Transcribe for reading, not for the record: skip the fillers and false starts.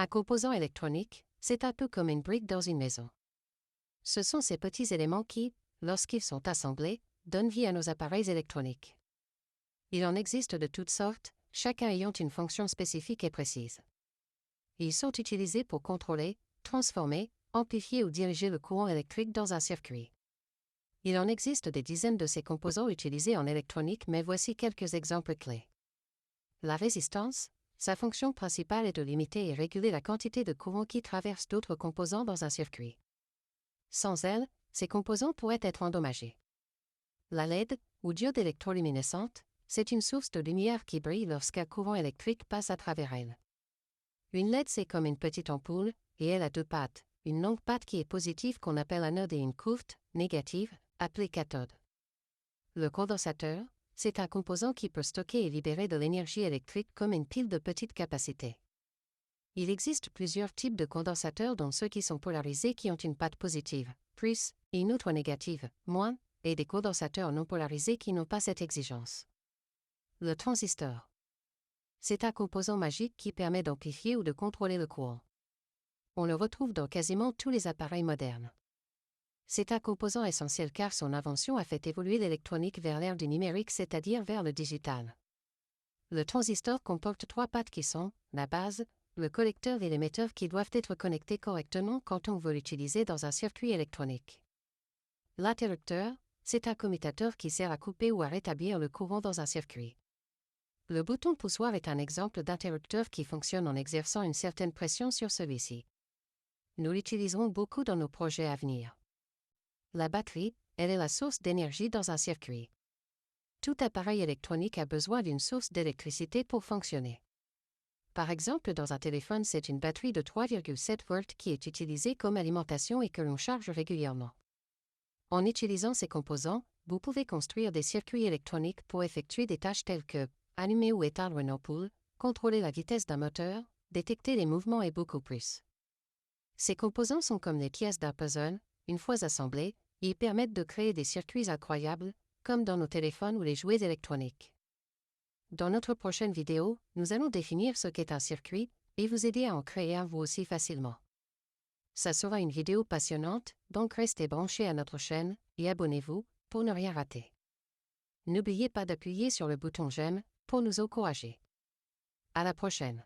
Un composant électronique, c'est un peu comme une brique dans une maison. Ce sont ces petits éléments qui, lorsqu'ils sont assemblés, donnent vie à nos appareils électroniques. Il en existe de toutes sortes, chacun ayant une fonction spécifique et précise. Ils sont utilisés pour contrôler, transformer, amplifier ou diriger le courant électrique dans un circuit. Il en existe des dizaines de ces composants utilisés en électronique, mais voici quelques exemples clés. La résistance, sa fonction principale est de limiter et réguler la quantité de courant qui traverse d'autres composants dans un circuit. Sans elle, ces composants pourraient être endommagés. La LED, ou diode électroluminescente, c'est une source de lumière qui brille lorsqu'un courant électrique passe à travers elle. Une LED, c'est comme une petite ampoule, et elle a deux pattes, une longue patte qui est positive qu'on appelle anode et une courte, négative, appelée cathode. Le condensateur, c'est un composant qui peut stocker et libérer de l'énergie électrique comme une pile de petite capacité. Il existe plusieurs types de condensateurs, dont ceux qui sont polarisés qui ont une patte positive, plus, et une autre négative, moins, et des condensateurs non polarisés qui n'ont pas cette exigence. Le transistor. C'est un composant magique qui permet d'amplifier ou de contrôler le courant. On le retrouve dans quasiment tous les appareils modernes. C'est un composant essentiel car son invention a fait évoluer l'électronique vers l'ère du numérique, c'est-à-dire vers le digital. Le transistor comporte trois pattes qui sont la base, le collecteur et l'émetteur qui doivent être connectés correctement quand on veut l'utiliser dans un circuit électronique. L'interrupteur, c'est un commutateur qui sert à couper ou à rétablir le courant dans un circuit. Le bouton poussoir est un exemple d'interrupteur qui fonctionne en exerçant une certaine pression sur celui-ci. Nous l'utiliserons beaucoup dans nos projets à venir. La batterie, elle est la source d'énergie dans un circuit. Tout appareil électronique a besoin d'une source d'électricité pour fonctionner. Par exemple, dans un téléphone, c'est une batterie de 3,7 volts qui est utilisée comme alimentation et que l'on charge régulièrement. En utilisant ces composants, vous pouvez construire des circuits électroniques pour effectuer des tâches telles que allumer ou éteindre une ampoule, contrôler la vitesse d'un moteur, détecter les mouvements et beaucoup plus. Ces composants sont comme les pièces d'un puzzle, une fois assemblés, ils permettent de créer des circuits incroyables, comme dans nos téléphones ou les jouets électroniques. Dans notre prochaine vidéo, nous allons définir ce qu'est un circuit et vous aider à en créer un vous aussi facilement. Ça sera une vidéo passionnante, donc restez branchés à notre chaîne et abonnez-vous pour ne rien rater. N'oubliez pas d'appuyer sur le bouton j'aime pour nous encourager. À la prochaine.